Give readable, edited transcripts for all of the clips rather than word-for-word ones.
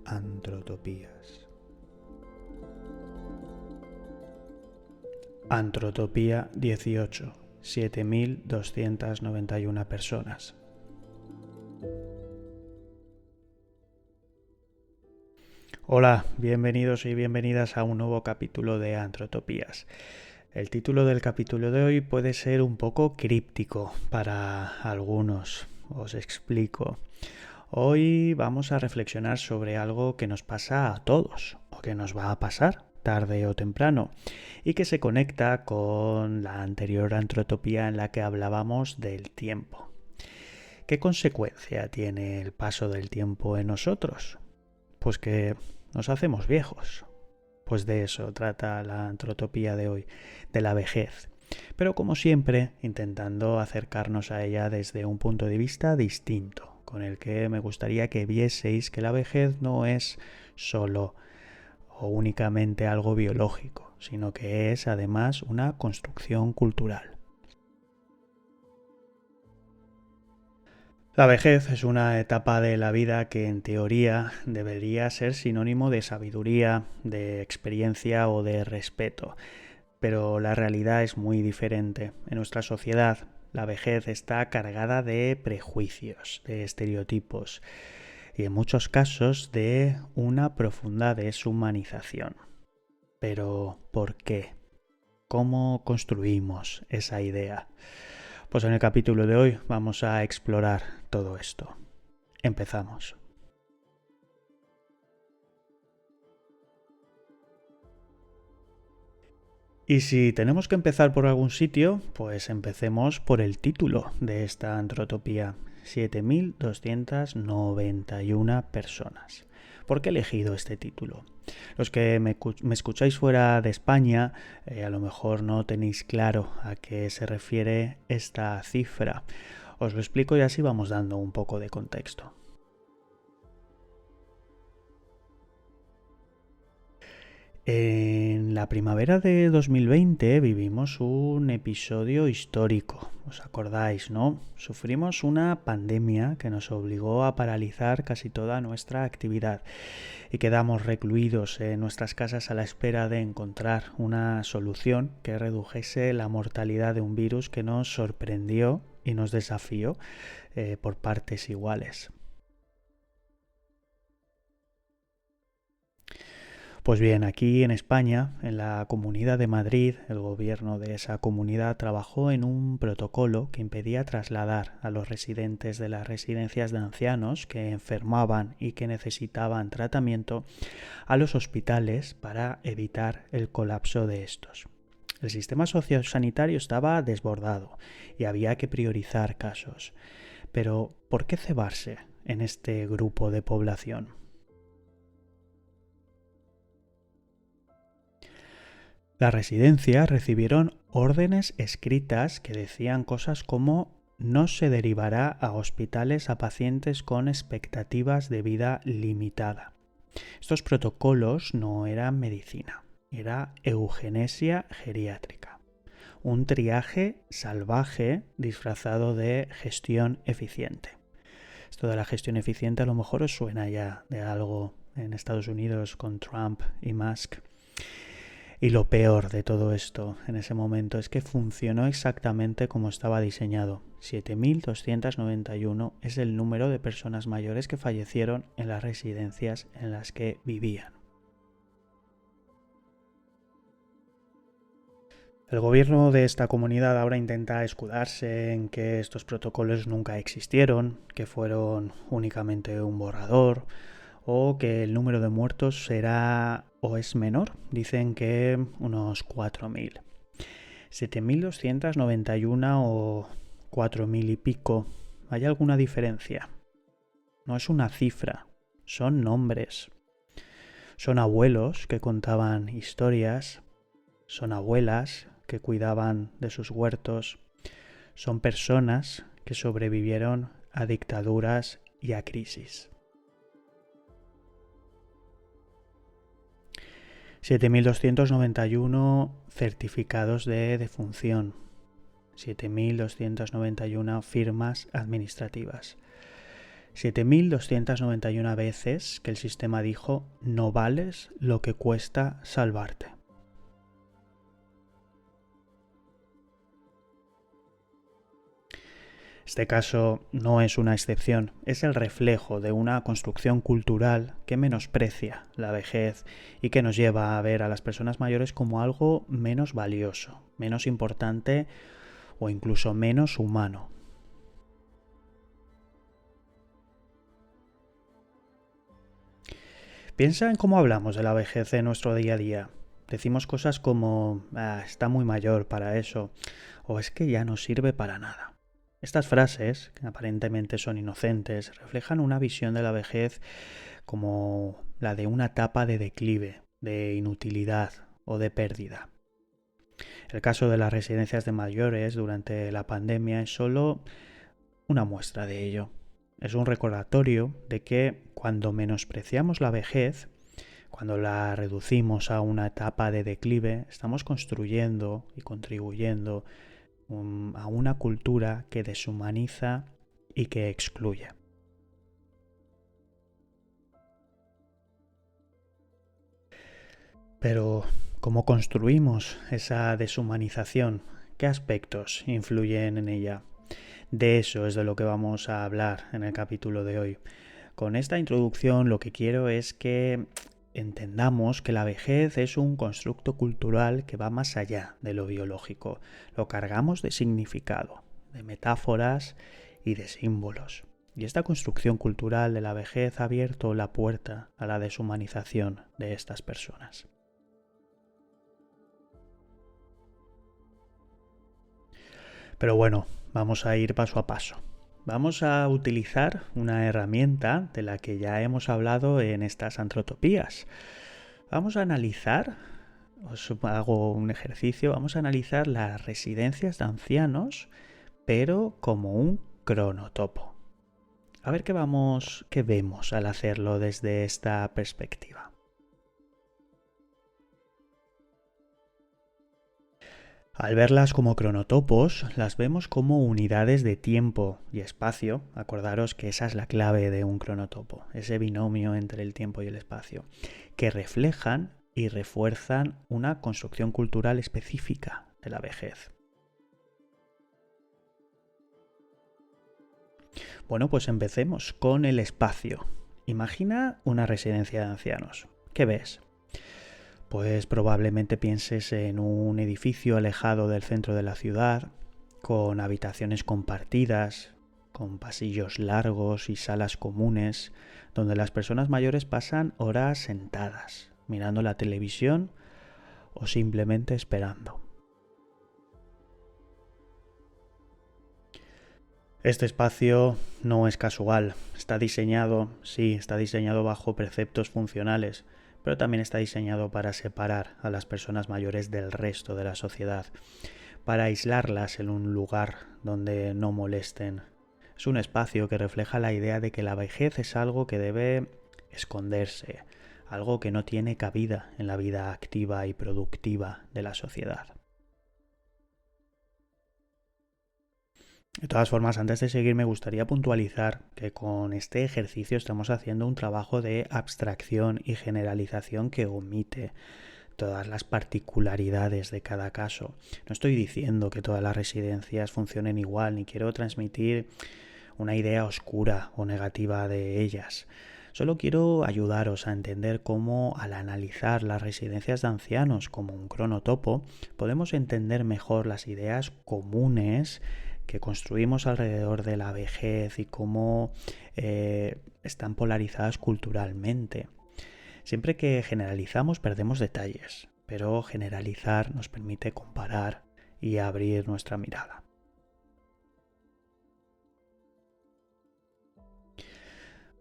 Antrotopías. Antrotopía 18, 7.291 personas. Hola, bienvenidos y bienvenidas a un nuevo capítulo de Antrotopías. El título del capítulo de hoy puede ser un poco críptico para algunos. Os explico. Hoy vamos a reflexionar sobre algo que nos pasa a todos, o que nos va a pasar tarde o temprano, y que se conecta con la anterior antrotopía en la que hablábamos del tiempo. ¿Qué consecuencia tiene el paso del tiempo en nosotros? Pues que nos hacemos viejos. Pues de eso trata la antrotopía de hoy, de la vejez. Pero como siempre, intentando acercarnos a ella desde un punto de vista distinto, con el que me gustaría que vieseis que la vejez no es solo o únicamente algo biológico, sino que es además una construcción cultural. La vejez es una etapa de la vida que en teoría debería ser sinónimo de sabiduría, de experiencia o de respeto, pero la realidad es muy diferente. En nuestra sociedad, la vejez está cargada de prejuicios, de estereotipos y en muchos casos de una profunda deshumanización. Pero, ¿por qué? ¿Cómo construimos esa idea? Pues en el capítulo de hoy vamos a explorar todo esto. Empezamos. Y si tenemos que empezar por algún sitio, pues empecemos por el título de esta antrotopía. 7.291 personas. ¿Por qué he elegido este título? Los que me escucháis fuera de España, a lo mejor no tenéis claro a qué se refiere esta cifra. Os lo explico y así vamos dando un poco de contexto. En la primavera de 2020 vivimos un episodio histórico, ¿os acordáis, no? Sufrimos una pandemia que nos obligó a paralizar casi toda nuestra actividad y quedamos recluidos en nuestras casas a la espera de encontrar una solución que redujese la mortalidad de un virus que nos sorprendió y nos desafió por partes iguales. Pues bien, aquí en España, en la Comunidad de Madrid, el gobierno de esa comunidad trabajó en un protocolo que impedía trasladar a los residentes de las residencias de ancianos que enfermaban y que necesitaban tratamiento a los hospitales para evitar el colapso de estos. El sistema sociosanitario estaba desbordado y había que priorizar casos. Pero, ¿por qué cebarse en este grupo de población? Las residencias recibieron órdenes escritas que decían cosas como no se derivará a hospitales a pacientes con expectativas de vida limitada. Estos protocolos no eran medicina, era eugenesia geriátrica, un triaje salvaje disfrazado de gestión eficiente. Esto de la gestión eficiente a lo mejor os suena ya de algo en Estados Unidos con Trump y Musk. Y lo peor de todo esto en ese momento es que funcionó exactamente como estaba diseñado. 7.291 es el número de personas mayores que fallecieron en las residencias en las que vivían. El gobierno de esta comunidad ahora intenta escudarse en que estos protocolos nunca existieron, que fueron únicamente un borrador, o que el número de muertos será o es menor. Dicen que unos 4.000. 7.291 o 4.000 y pico. ¿Hay alguna diferencia? No es una cifra, son nombres. Son abuelos que contaban historias, son abuelas que cuidaban de sus huertos, son personas que sobrevivieron a dictaduras y a crisis. 7.291 certificados de defunción, 7.291 firmas administrativas, 7.291 veces que el sistema dijo no vales lo que cuesta salvarte. Este caso no es una excepción, es el reflejo de una construcción cultural que menosprecia la vejez y que nos lleva a ver a las personas mayores como algo menos valioso, menos importante o incluso menos humano. Piensa en cómo hablamos de la vejez en nuestro día a día. Decimos cosas como está muy mayor para eso, o es que ya no sirve para nada. Estas frases, que aparentemente son inocentes, reflejan una visión de la vejez como la de una etapa de declive, de inutilidad o de pérdida. El caso de las residencias de mayores durante la pandemia es solo una muestra de ello. Es un recordatorio de que cuando menospreciamos la vejez, cuando la reducimos a una etapa de declive, estamos construyendo y contribuyendo a una cultura que deshumaniza y que excluye. Pero, ¿cómo construimos esa deshumanización? ¿Qué aspectos influyen en ella? De eso es de lo que vamos a hablar en el capítulo de hoy. Con esta introducción lo que quiero es que entendamos que la vejez es un constructo cultural que va más allá de lo biológico. Lo cargamos de significado, de metáforas y de símbolos. Y esta construcción cultural de la vejez ha abierto la puerta a la deshumanización de estas personas. Pero bueno, vamos a ir paso a paso. Vamos a utilizar una herramienta de la que ya hemos hablado en estas antrotopías. Vamos a analizar, os hago un ejercicio, vamos a analizar las residencias de ancianos, pero como un cronotopo. A ver qué vemos al hacerlo desde esta perspectiva. Al verlas como cronotopos, las vemos como unidades de tiempo y espacio. Acordaros que esa es la clave de un cronotopo, ese binomio entre el tiempo y el espacio, que reflejan y refuerzan una construcción cultural específica de la vejez. Bueno, pues empecemos con el espacio. Imagina una residencia de ancianos. ¿Qué ves? Pues probablemente pienses en un edificio alejado del centro de la ciudad, con habitaciones compartidas, con pasillos largos y salas comunes, donde las personas mayores pasan horas sentadas, mirando la televisión o simplemente esperando. Este espacio no es casual, está diseñado bajo preceptos funcionales, pero también está diseñado para separar a las personas mayores del resto de la sociedad, para aislarlas en un lugar donde no molesten. Es un espacio que refleja la idea de que la vejez es algo que debe esconderse, algo que no tiene cabida en la vida activa y productiva de la sociedad. De todas formas, antes de seguir me gustaría puntualizar que con este ejercicio estamos haciendo un trabajo de abstracción y generalización que omite todas las particularidades de cada caso. No estoy diciendo que todas las residencias funcionen igual, ni quiero transmitir una idea oscura o negativa de ellas. Solo quiero ayudaros a entender cómo, al analizar las residencias de ancianos como un cronotopo, podemos entender mejor las ideas comunes que construimos alrededor de la vejez y cómo están polarizadas culturalmente. Siempre que generalizamos perdemos detalles, pero generalizar nos permite comparar y abrir nuestra mirada.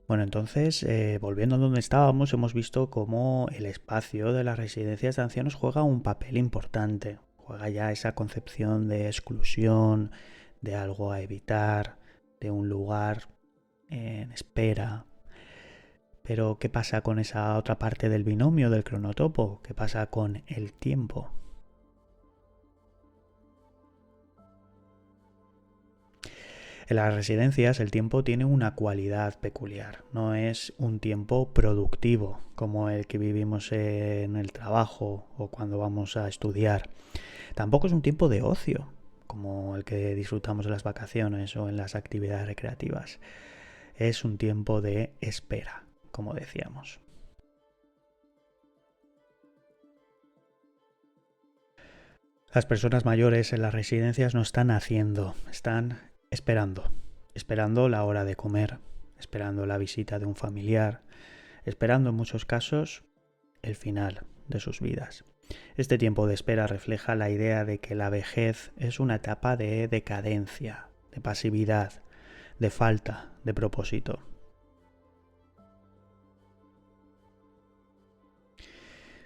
Bueno, entonces, volviendo a donde estábamos, hemos visto cómo el espacio de las residencias de ancianos juega un papel importante. Juega ya esa concepción de exclusión, de algo a evitar, de un lugar en espera. Pero, ¿qué pasa con esa otra parte del binomio del cronotopo? ¿Qué pasa con el tiempo? En las residencias el tiempo tiene una cualidad peculiar, no es un tiempo productivo como el que vivimos en el trabajo o cuando vamos a estudiar. Tampoco es un tiempo de ocio como el que disfrutamos en las vacaciones o en las actividades recreativas. Es un tiempo de espera, como decíamos. Las personas mayores en las residencias no están haciendo, están esperando. Esperando la hora de comer, esperando la visita de un familiar, esperando en muchos casos el final de sus vidas. Este tiempo de espera refleja la idea de que la vejez es una etapa de decadencia, de pasividad, de falta de propósito.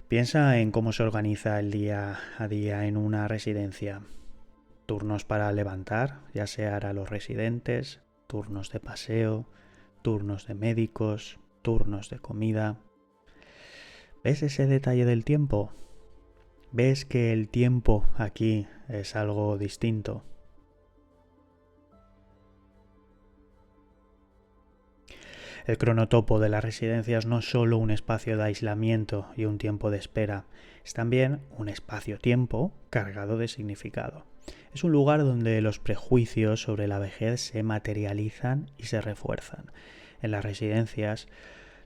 Piensa en cómo se organiza el día a día en una residencia. Turnos para levantar, ya sea a los residentes, turnos de paseo, turnos de médicos, turnos de comida. ¿Ves ese detalle del tiempo? ¿Ves que el tiempo aquí es algo distinto? El cronotopo de las residencias no es solo un espacio de aislamiento y un tiempo de espera, es también un espacio-tiempo cargado de significado. Es un lugar donde los prejuicios sobre la vejez se materializan y se refuerzan. En las residencias,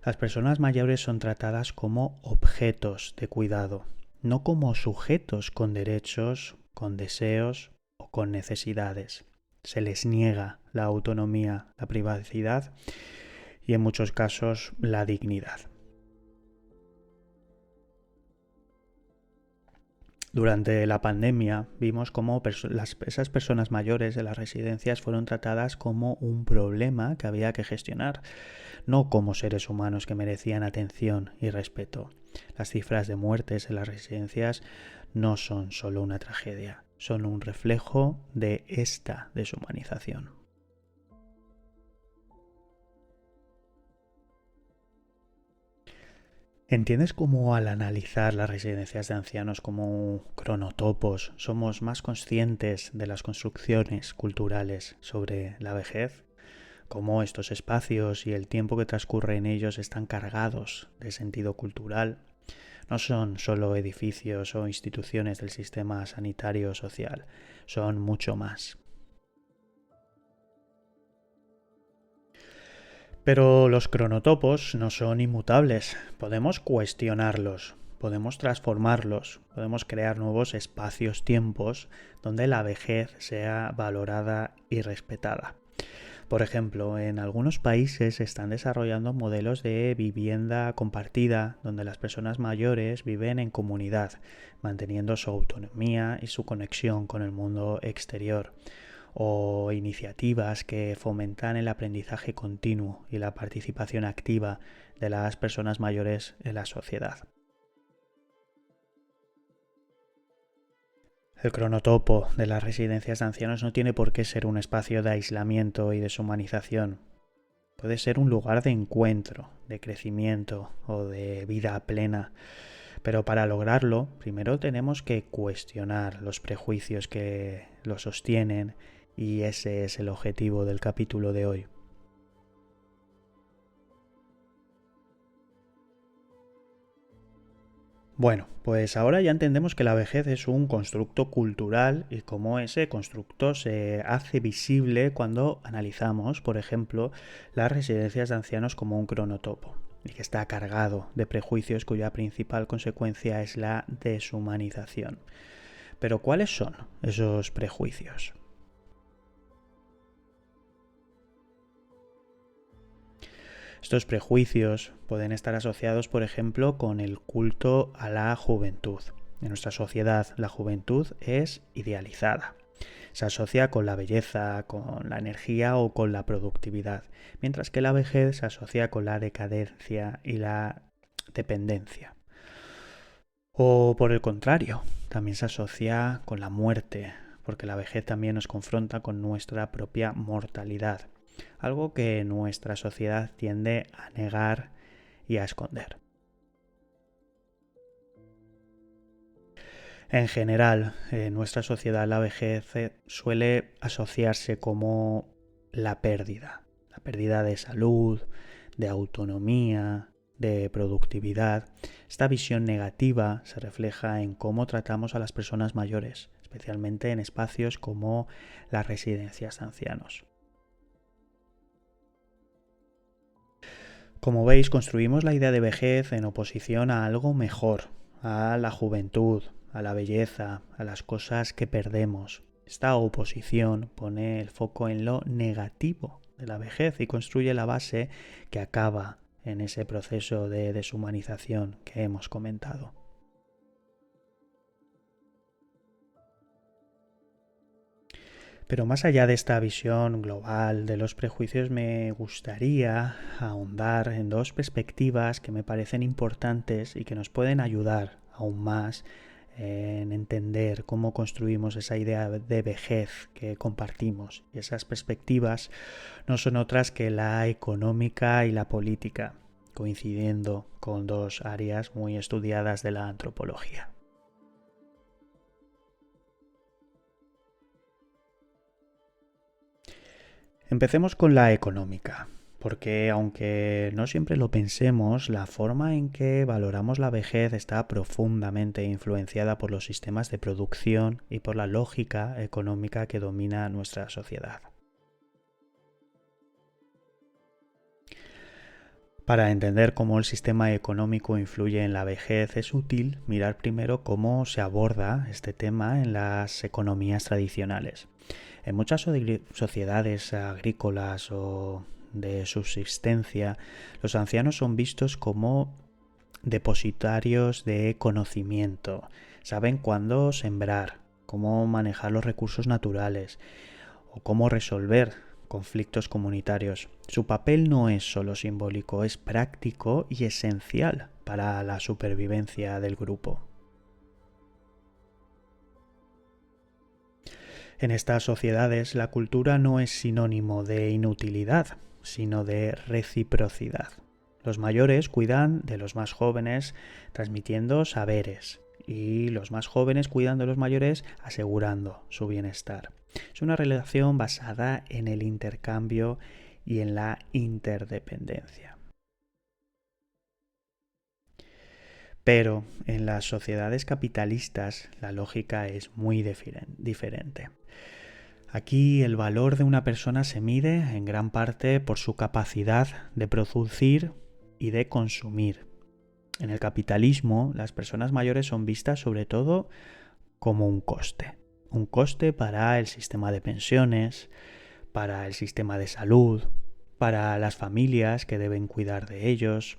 las personas mayores son tratadas como objetos de cuidado, no como sujetos con derechos, con deseos o con necesidades. Se les niega la autonomía, la privacidad y en muchos casos la dignidad. Durante la pandemia vimos cómo esas personas mayores de las residencias fueron tratadas como un problema que había que gestionar, no como seres humanos que merecían atención y respeto. Las cifras de muertes en las residencias no son solo una tragedia, son un reflejo de esta deshumanización. ¿Entiendes cómo al analizar las residencias de ancianos como cronotopos somos más conscientes de las construcciones culturales sobre la vejez? Cómo estos espacios y el tiempo que transcurre en ellos están cargados de sentido cultural. No son solo edificios o instituciones del sistema sanitario o social, son mucho más. Pero los cronotopos no son inmutables, podemos cuestionarlos, podemos transformarlos, podemos crear nuevos espacios-tiempos donde la vejez sea valorada y respetada. Por ejemplo, en algunos países se están desarrollando modelos de vivienda compartida donde las personas mayores viven en comunidad, manteniendo su autonomía y su conexión con el mundo exterior, o iniciativas que fomentan el aprendizaje continuo y la participación activa de las personas mayores en la sociedad. El cronotopo de las residencias de ancianos no tiene por qué ser un espacio de aislamiento y deshumanización. Puede ser un lugar de encuentro, de crecimiento o de vida plena. Pero para lograrlo, primero tenemos que cuestionar los prejuicios que lo sostienen y ese es el objetivo del capítulo de hoy. Bueno, pues ahora ya entendemos que la vejez es un constructo cultural y cómo ese constructo se hace visible cuando analizamos, por ejemplo, las residencias de ancianos como un cronotopo y que está cargado de prejuicios cuya principal consecuencia es la deshumanización. Pero ¿cuáles son esos prejuicios? Estos prejuicios pueden estar asociados, por ejemplo, con el culto a la juventud. En nuestra sociedad, la juventud es idealizada. Se asocia con la belleza, con la energía o con la productividad, mientras que la vejez se asocia con la decadencia y la dependencia. O por el contrario, también se asocia con la muerte, porque la vejez también nos confronta con nuestra propia mortalidad, algo que nuestra sociedad tiende a negar y a esconder. En general, en nuestra sociedad la vejez suele asociarse como la pérdida de salud, de autonomía, de productividad. Esta visión negativa se refleja en cómo tratamos a las personas mayores, especialmente en espacios como las residencias de ancianos. Como veis, construimos la idea de vejez en oposición a algo mejor, a la juventud, a la belleza, a las cosas que perdemos. Esta oposición pone el foco en lo negativo de la vejez y construye la base que acaba en ese proceso de deshumanización que hemos comentado. Pero más allá de esta visión global de los prejuicios, me gustaría ahondar en dos perspectivas que me parecen importantes y que nos pueden ayudar aún más en entender cómo construimos esa idea de vejez que compartimos. Y esas perspectivas no son otras que la económica y la política, coincidiendo con dos áreas muy estudiadas de la antropología. Empecemos con la económica, porque aunque no siempre lo pensemos, la forma en que valoramos la vejez está profundamente influenciada por los sistemas de producción y por la lógica económica que domina nuestra sociedad. Para entender cómo el sistema económico influye en la vejez, es útil mirar primero cómo se aborda este tema en las economías tradicionales. En muchas sociedades agrícolas o de subsistencia, los ancianos son vistos como depositarios de conocimiento. Saben cuándo sembrar, cómo manejar los recursos naturales o cómo resolver conflictos comunitarios. Su papel no es solo simbólico, es práctico y esencial para la supervivencia del grupo. En estas sociedades, la cultura no es sinónimo de inutilidad, sino de reciprocidad. Los mayores cuidan de los más jóvenes, transmitiendo saberes, y los más jóvenes cuidan de los mayores, asegurando su bienestar. Es una relación basada en el intercambio y en la interdependencia. Pero en las sociedades capitalistas la lógica es muy diferente. Aquí el valor de una persona se mide en gran parte por su capacidad de producir y de consumir. En el capitalismo, las personas mayores son vistas sobre todo como un coste para el sistema de pensiones, para el sistema de salud, para las familias que deben cuidar de ellos.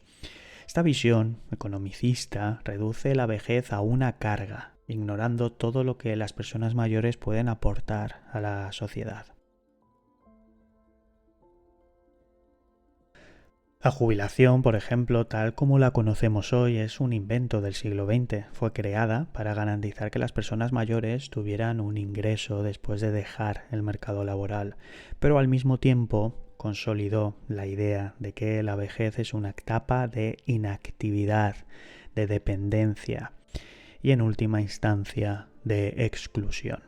Esta visión economicista reduce la vejez a una carga, ignorando todo lo que las personas mayores pueden aportar a la sociedad. La jubilación, por ejemplo, tal como la conocemos hoy, es un invento del siglo XX. Fue creada para garantizar que las personas mayores tuvieran un ingreso después de dejar el mercado laboral, pero al mismo tiempo consolidó la idea de que la vejez es una etapa de inactividad, de dependencia y, en última instancia, de exclusión.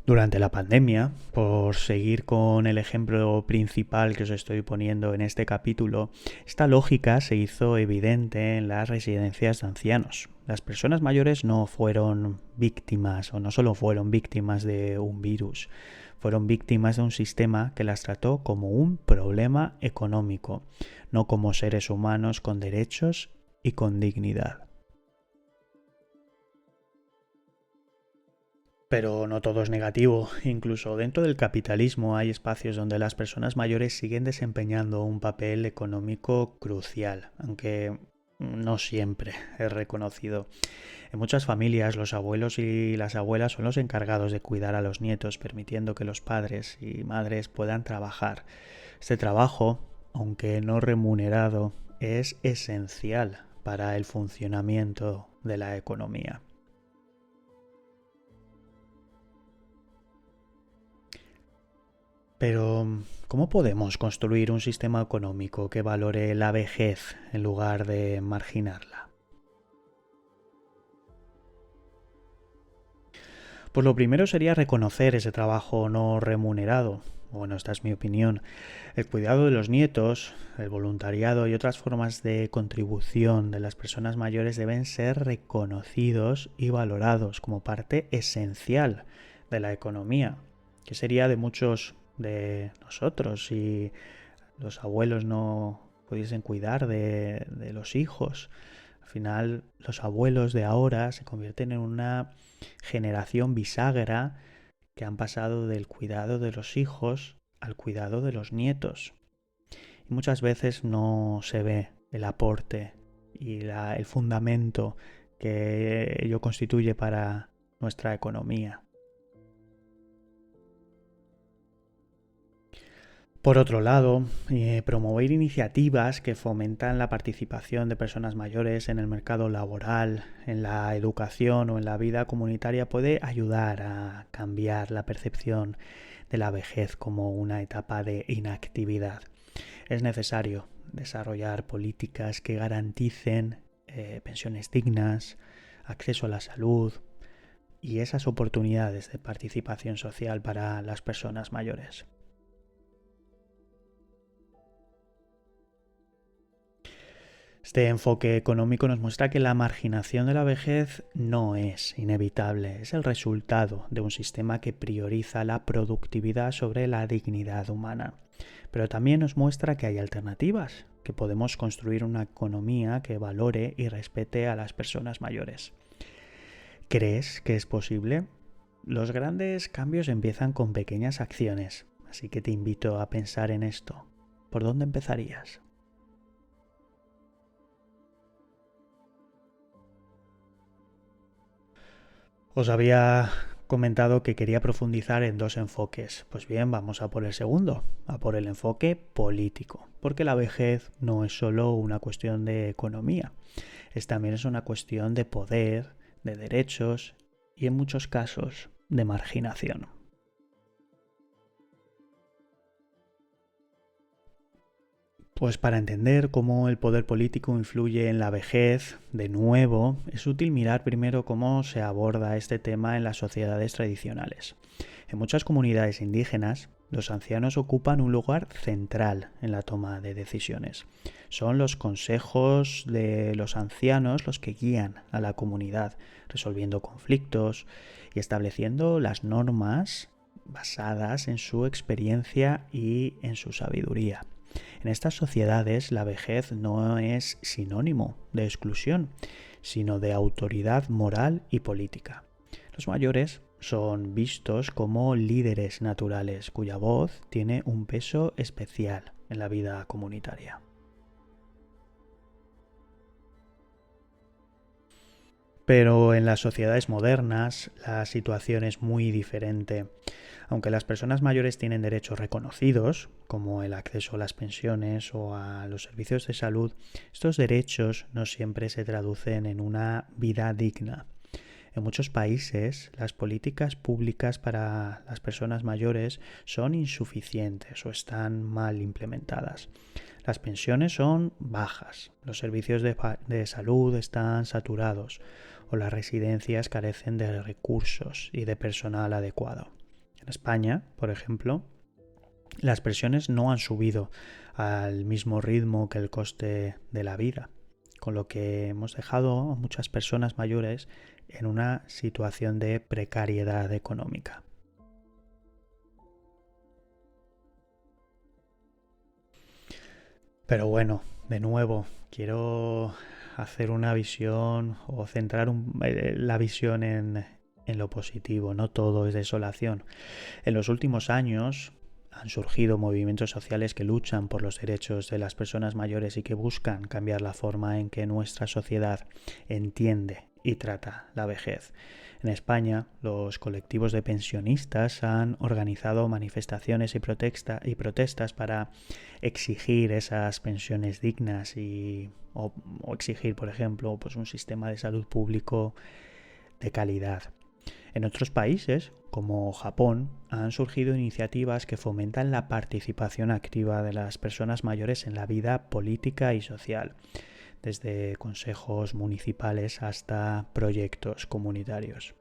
Durante la pandemia, por seguir con el ejemplo principal que os estoy poniendo en este capítulo, esta lógica se hizo evidente en las residencias de ancianos. Las personas mayores no fueron víctimas, o no solo fueron víctimas de un virus, fueron víctimas de un sistema que las trató como un problema económico, no como seres humanos con derechos y con dignidad. Pero no todo es negativo. Incluso dentro del capitalismo hay espacios donde las personas mayores siguen desempeñando un papel económico crucial, aunque no siempre es reconocido. En muchas familias los abuelos y las abuelas son los encargados de cuidar a los nietos, permitiendo que los padres y madres puedan trabajar. Este trabajo, aunque no remunerado, es esencial para el funcionamiento de la economía. Pero, ¿cómo podemos construir un sistema económico que valore la vejez en lugar de marginarla? Pues lo primero sería reconocer ese trabajo no remunerado. Bueno, esta es mi opinión. El cuidado de los nietos, el voluntariado y otras formas de contribución de las personas mayores deben ser reconocidos y valorados como parte esencial de la economía, que sería de muchos de nosotros si los abuelos no pudiesen cuidar de los hijos. Al final, los abuelos de ahora se convierten en una generación bisagra que han pasado del cuidado de los hijos al cuidado de los nietos. Y muchas veces no se ve el aporte y el fundamento que ello constituye para nuestra economía. Por otro lado, promover iniciativas que fomentan la participación de personas mayores en el mercado laboral, en la educación o en la vida comunitaria puede ayudar a cambiar la percepción de la vejez como una etapa de inactividad. Es necesario desarrollar políticas que garanticen pensiones dignas, acceso a la salud y esas oportunidades de participación social para las personas mayores. Este enfoque económico nos muestra que la marginación de la vejez no es inevitable, es el resultado de un sistema que prioriza la productividad sobre la dignidad humana. Pero también nos muestra que hay alternativas, que podemos construir una economía que valore y respete a las personas mayores. ¿Crees que es posible? Los grandes cambios empiezan con pequeñas acciones, así que te invito a pensar en esto. ¿Por dónde empezarías? Os había comentado que quería profundizar en dos enfoques. Pues bien, vamos a por el segundo, a por el enfoque político, porque la vejez no es solo una cuestión de economía, también es una cuestión de poder, de derechos y en muchos casos de marginación. Pues para entender cómo el poder político influye en la vejez, de nuevo, es útil mirar primero cómo se aborda este tema en las sociedades tradicionales. En muchas comunidades indígenas, los ancianos ocupan un lugar central en la toma de decisiones. Son los consejos de los ancianos los que guían a la comunidad, resolviendo conflictos y estableciendo las normas basadas en su experiencia y en su sabiduría. En estas sociedades la vejez no es sinónimo de exclusión, sino de autoridad moral y política. Los mayores son vistos como líderes naturales cuya voz tiene un peso especial en la vida comunitaria. Pero en las sociedades modernas la situación es muy diferente. Aunque las personas mayores tienen derechos reconocidos, como el acceso a las pensiones o a los servicios de salud, estos derechos no siempre se traducen en una vida digna. En muchos países, las políticas públicas para las personas mayores son insuficientes o están mal implementadas. Las pensiones son bajas, los servicios de salud están saturados o las residencias carecen de recursos y de personal adecuado. En España, por ejemplo, las pensiones no han subido al mismo ritmo que el coste de la vida, con lo que hemos dejado a muchas personas mayores en una situación de precariedad económica. Pero bueno, de nuevo, quiero hacer una visión o centrar la visión en lo positivo. No todo es desolación. En los últimos años han surgido movimientos sociales que luchan por los derechos de las personas mayores y que buscan cambiar la forma en que nuestra sociedad entiende y trata la vejez. En España, los colectivos de pensionistas han organizado manifestaciones y protestas para exigir esas pensiones dignas o exigir, por ejemplo, pues un sistema de salud público de calidad. En otros países, como Japón, han surgido iniciativas que fomentan la participación activa de las personas mayores en la vida política y social, desde consejos municipales hasta proyectos comunitarios.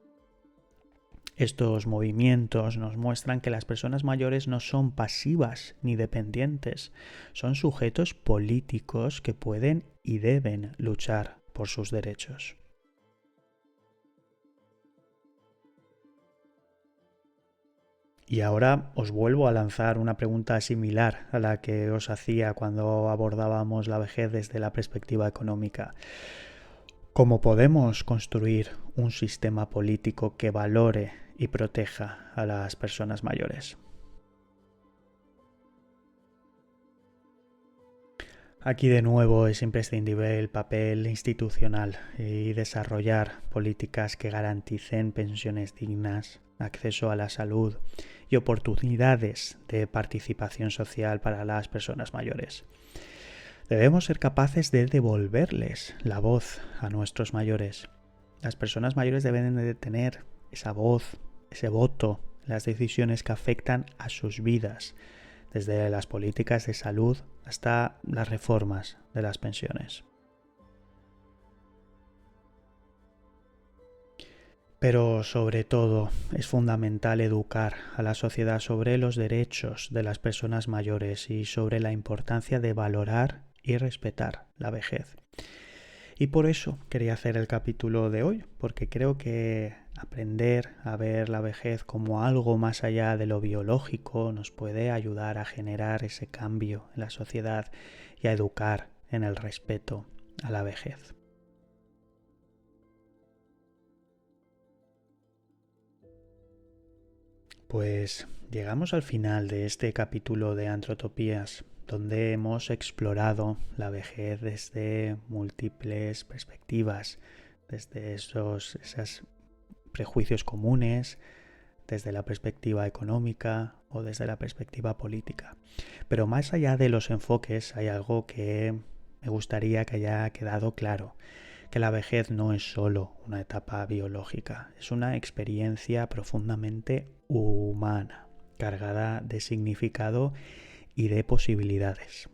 Estos movimientos nos muestran que las personas mayores no son pasivas ni dependientes, son sujetos políticos que pueden y deben luchar por sus derechos. Y ahora os vuelvo a lanzar una pregunta similar a la que os hacía cuando abordábamos la vejez desde la perspectiva económica. ¿Cómo podemos construir un sistema político que valore y proteja a las personas mayores? Aquí de nuevo es imprescindible el papel institucional y desarrollar políticas que garanticen pensiones dignas, acceso a la salud y oportunidades de participación social para las personas mayores. Debemos ser capaces de devolverles la voz a nuestros mayores. Las personas mayores deben de tener esa voz, ese voto en las decisiones que afectan a sus vidas, desde las políticas de salud hasta las reformas de las pensiones. Pero sobre todo es fundamental educar a la sociedad sobre los derechos de las personas mayores y sobre la importancia de valorar y respetar la vejez. Y por eso quería hacer el capítulo de hoy, porque creo que aprender a ver la vejez como algo más allá de lo biológico nos puede ayudar a generar ese cambio en la sociedad y a educar en el respeto a la vejez. Pues llegamos al final de este capítulo de Antrotopías, donde hemos explorado la vejez desde múltiples perspectivas, desde esos prejuicios comunes, desde la perspectiva económica o desde la perspectiva política. Pero más allá de los enfoques hay algo que me gustaría que haya quedado claro, que la vejez no es solo una etapa biológica, es una experiencia profundamente humana, cargada de significado y de posibilidades.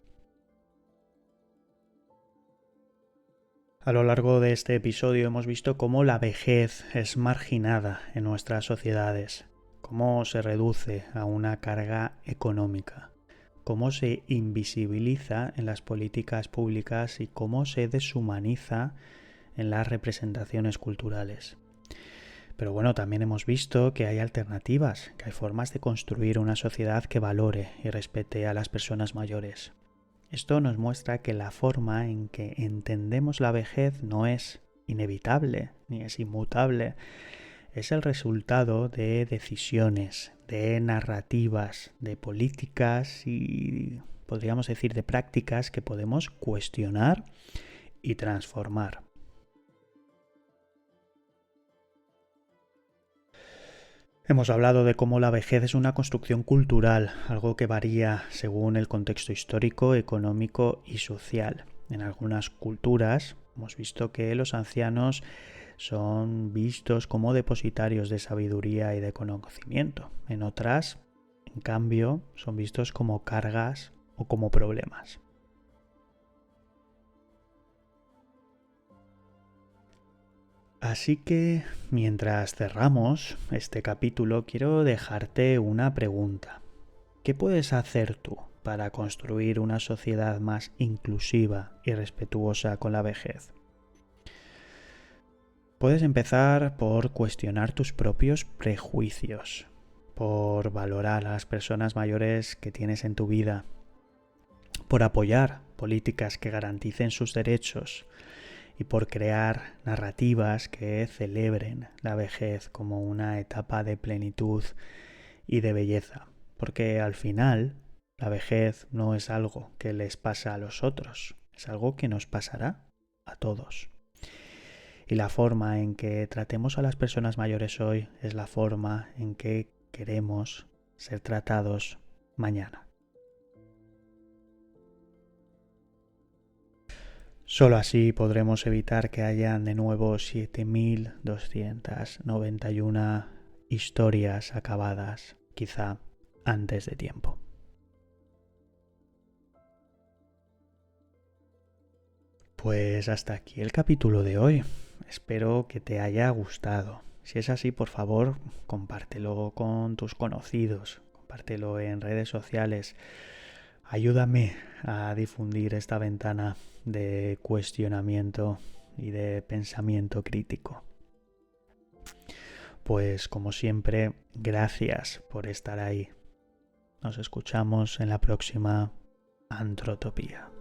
A lo largo de este episodio hemos visto cómo la vejez es marginada en nuestras sociedades, cómo se reduce a una carga económica, cómo se invisibiliza en las políticas públicas y cómo se deshumaniza en las representaciones culturales. Pero bueno, también hemos visto que hay alternativas, que hay formas de construir una sociedad que valore y respete a las personas mayores. Esto nos muestra que la forma en que entendemos la vejez no es inevitable ni es inmutable, es el resultado de decisiones, de narrativas, de políticas y podríamos decir de prácticas que podemos cuestionar y transformar. Hemos hablado de cómo la vejez es una construcción cultural, algo que varía según el contexto histórico, económico y social. En algunas culturas hemos visto que los ancianos son vistos como depositarios de sabiduría y de conocimiento. En otras, en cambio, son vistos como cargas o como problemas. Así que, mientras cerramos este capítulo, quiero dejarte una pregunta. ¿Qué puedes hacer tú para construir una sociedad más inclusiva y respetuosa con la vejez? Puedes empezar por cuestionar tus propios prejuicios, por valorar a las personas mayores que tienes en tu vida, por apoyar políticas que garanticen sus derechos, y por crear narrativas que celebren la vejez como una etapa de plenitud y de belleza. Porque al final la vejez no es algo que les pasa a los otros, es algo que nos pasará a todos. Y la forma en que tratemos a las personas mayores hoy es la forma en que queremos ser tratados mañana. Solo así podremos evitar que hayan de nuevo 7.291 historias acabadas, quizá antes de tiempo. Pues hasta aquí el capítulo de hoy. Espero que te haya gustado Si es así, por favor, compártelo con tus conocidos, compártelo en redes sociales. Ayúdame a difundir esta ventana de cuestionamiento y de pensamiento crítico. Pues como siempre, gracias por estar ahí. Nos escuchamos en la próxima Antrotopía.